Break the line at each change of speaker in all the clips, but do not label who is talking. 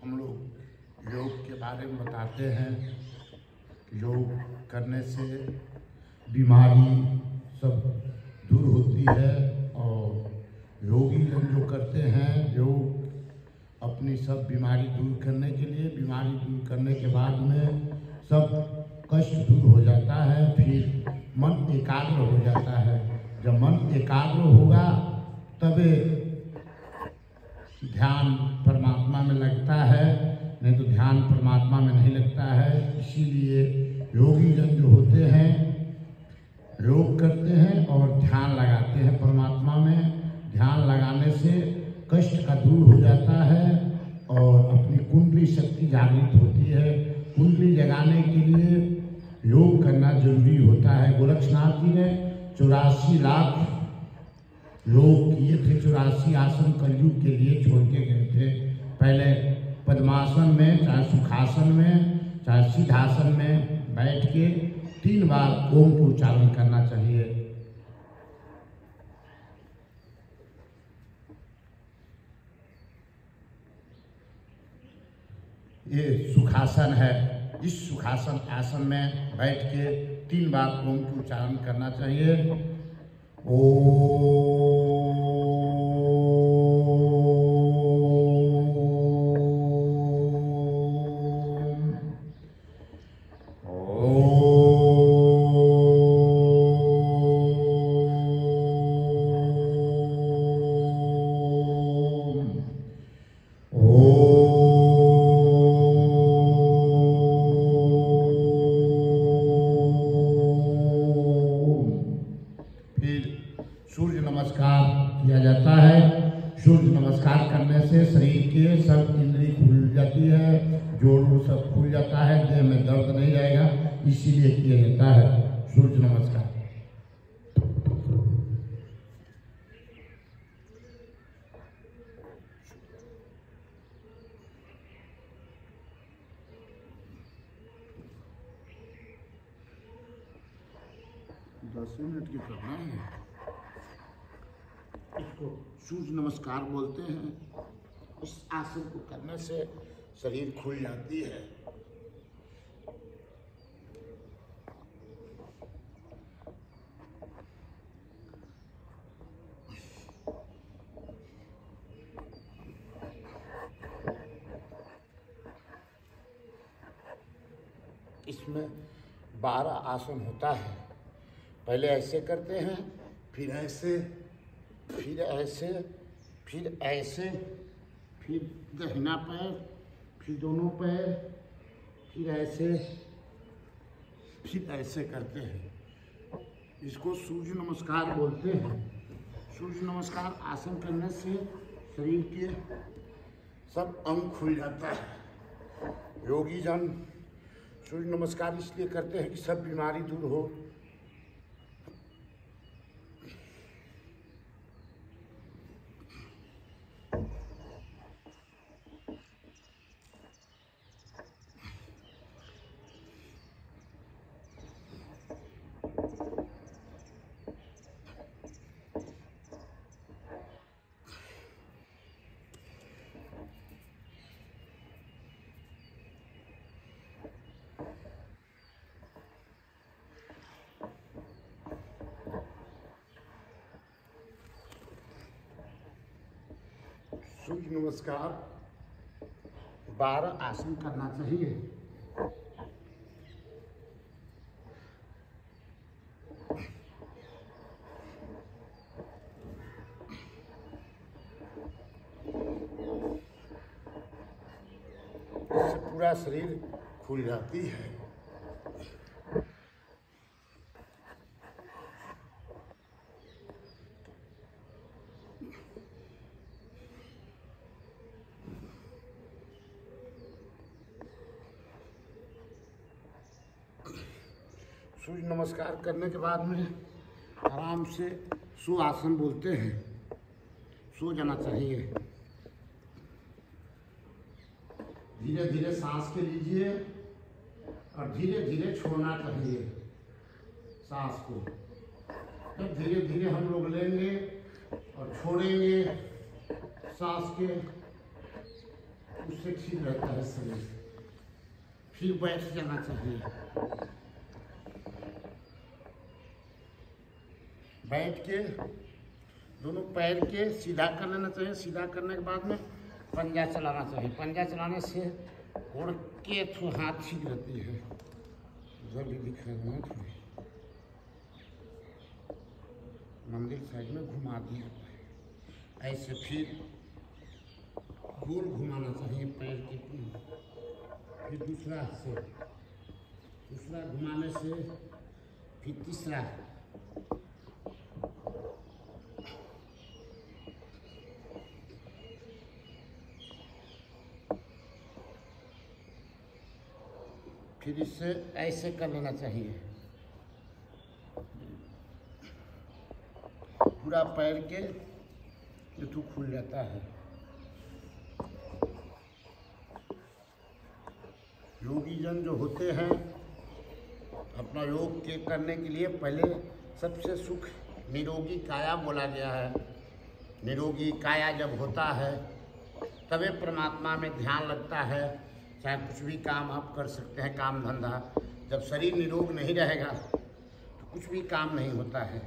हम लोग योग के बारे में बताते हैं। योग करने से बीमारी सब दूर होती है और योगी जो करते हैं योग अपनी सब बीमारी दूर करने के लिए, बीमारी दूर करने के बाद में सब कष्ट दूर हो जाता है, फिर मन एकाग्र हो जाता है। जब मन एकाग्र होगा तब ध्यान परमात्मा में लगता है, नहीं तो ध्यान परमात्मा में नहीं लगता है। इसीलिए योगी जन जो होते हैं योग करते हैं और ध्यान लगाते हैं परमात्मा में। ध्यान लगाने से कष्ट का दूर हो जाता है और अपनी कुंडली शक्ति जागृत होती है। कुंडली जगाने के लिए योग करना जरूरी होता है। गोरक्षनाथ जी ने 84 लाख योग किए थे, 84 आसन कलयुग के लिए छोड़ के गए थे। पहले पद्मासन में, चाहे सुखासन में, चाहे सिद्धासन में बैठ के 3 बार ओम को उच्चारण करना चाहिए। ये सुखासन है। इस सुखासन आसन में बैठ के 3 बार ओम को उच्चारण करना चाहिए। ओम सूर्य नमस्कार किया जाता है। सूर्य नमस्कार करने से शरीर के सब इंद्री खुल जाती है, जोड़ सब खुल जाता है, देह में दर्द नहीं रहेगा, इसीलिए किया जाता है सूर्य नमस्कार। दस मिनट की करना है। इसको सूर्य नमस्कार बोलते हैं। इस आसन को करने से शरीर खुल जाती है। इसमें 12 आसन होता है। पहले ऐसे करते हैं, फिर ऐसे, फिर ऐसे, फिर ऐसे, फिर दाहिना पैर, फिर दोनों पैर, फिर ऐसे, फिर ऐसे करते हैं। इसको सूर्य नमस्कार बोलते हैं। सूर्य नमस्कार आसन करने से शरीर के सब अंग खुल जाता है। योगी जन सूर्य नमस्कार इसलिए करते हैं कि सब बीमारी दूर हो। सूर्य नमस्कार 12 आसन करना चाहिए। इससे पूरा शरीर खुल जाती है। सूर्य नमस्कार करने के बाद में आराम से सुआसन बोलते हैं। सो जाना चाहिए। धीरे धीरे सांस के लीजिए और धीरे धीरे छोड़ना चाहिए सांस को। जब धीरे धीरे हम लोग लेंगे और छोड़ेंगे सांस के, उससे ठीक रहता है शरीर। फिर बैठ जाना चाहिए। बैठ के दोनों पैर के सीधा कर लेना चाहिए। सीधा करने के बाद में पंजा चलाना चाहिए। पंजा चलाने से उड़ के थोड़ा हाथ ठीक रहती है। जल्दी दिखा रहा थोड़ी मंदिर साइड में घुमा दिया ऐसे। फिर गोल घुमाना चाहिए पैर के। फिर दूसरा घुमाने से फिर तीसरा। फिर इससे ऐसे कर लेना चाहिए। पूरा पैर के पिट्ठू खुल जाता है। योगी जन जो होते हैं अपना योग के करने के लिए पहले सबसे सुख निरोगी काया बोला गया है। निरोगी काया जब होता है तभी परमात्मा में ध्यान लगता है। चाहे कुछ भी काम आप कर सकते हैं, काम धंधा। जब शरीर निरोग नहीं रहेगा तो कुछ भी काम नहीं होता है।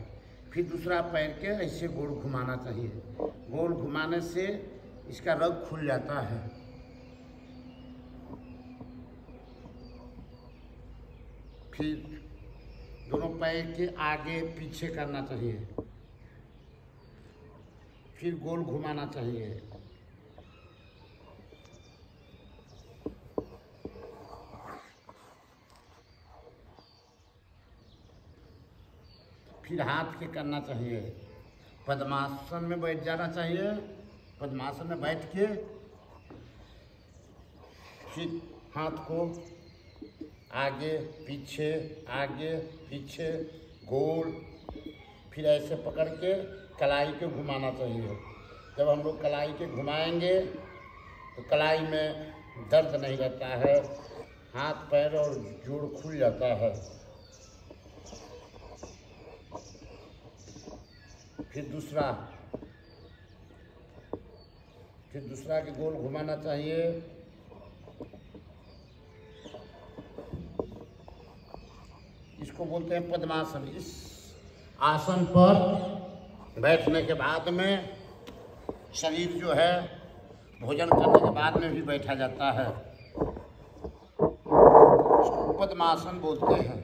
फिर दूसरा पैर के ऐसे गोल घुमाना चाहिए। गोल घुमाने से इसका रग खुल जाता है। फिर दोनों पैर के आगे पीछे करना चाहिए। फिर गोल घुमाना चाहिए। फिर हाथ के करना चाहिए। पद्मासन में बैठ जाना चाहिए। पद्मासन में बैठ के फिर हाथ को आगे पीछे गोल। फिर ऐसे पकड़ के कलाई के घुमाना चाहिए। जब हम लोग कलाई के घुमाएंगे तो कलाई में दर्द नहीं रहता है। हाथ पैर और जोड़ खुल जाता है। फिर दूसरा के गोल घुमाना चाहिए। इसको बोलते हैं पद्मासन। इस आसन पर बैठने के बाद में शरीर जो है भोजन करने के बाद में भी बैठा जाता है। इसको पद्मासन बोलते हैं।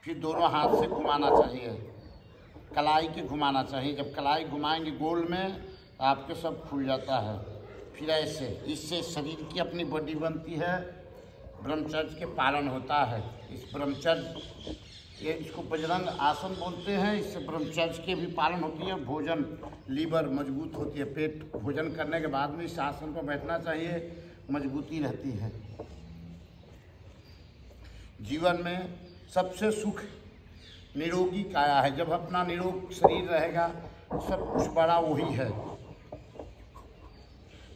फिर दोनों हाथ से घुमाना चाहिए। कलाई के घुमाना चाहिए। जब कलाई घुमाएंगे गोल में तो आपके सब खुल जाता है। फिर ऐसे इससे शरीर की अपनी बॉडी बनती है। ब्रह्मचर्य के पालन होता है। इस ब्रह्मचर्य इसको बजरंग आसन बोलते हैं। इससे ब्रह्मचर्य के भी पालन होती है। भोजन लीवर मजबूत होती है। पेट भोजन करने के बाद में इस आसन पर बैठना चाहिए, मजबूती रहती है। जीवन में सबसे सुख निरोगी काया है। जब अपना निरोग शरीर रहेगा तो सब कुछ बड़ा वही है,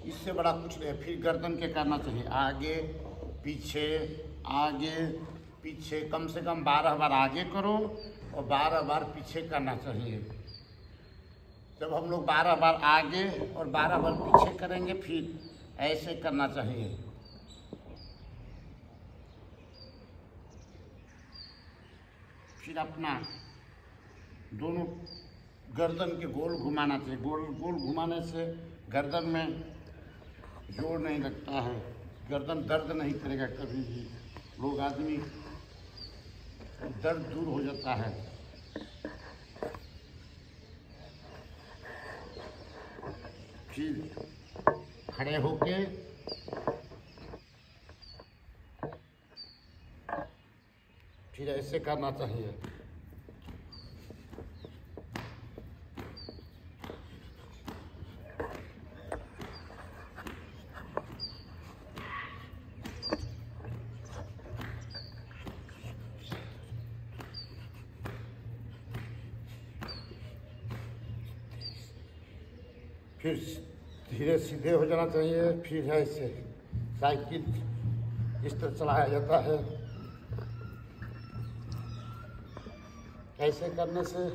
इससे बड़ा कुछ नहीं। फिर गर्दन के करना चाहिए। आगे पीछे कम से कम 12 बार आगे करो और 12 बार पीछे करना चाहिए। जब हम लोग 12 बार आगे और 12 बार पीछे करेंगे फिर ऐसे करना चाहिए। फिर अपना दोनों गर्दन के गोल घुमाना चाहिए। गोल घुमाने से गर्दन में जोर नहीं लगता है। गर्दन दर्द नहीं करेगा कभी भी। लोग आदमी दर्द दूर हो जाता है। फिर खड़े होके फिर ऐसे करना चाहिए। फिर धीरे सीधे हो जाना चाहिए। फिर ऐसे साइकिल इस तरह चलाया जाता है। ऐसे करने से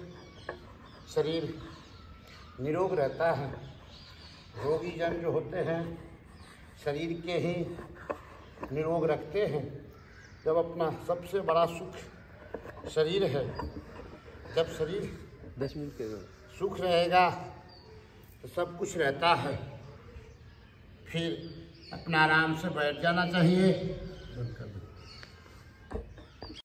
शरीर निरोग रहता है। रोगी जन जो होते हैं शरीर के ही निरोग रखते हैं। जब अपना सबसे बड़ा सुख शरीर है, जब शरीर
10 मिनट के
सुख रहेगा तो सब कुछ रहता है। फिर अपना आराम से बैठ जाना चाहिए।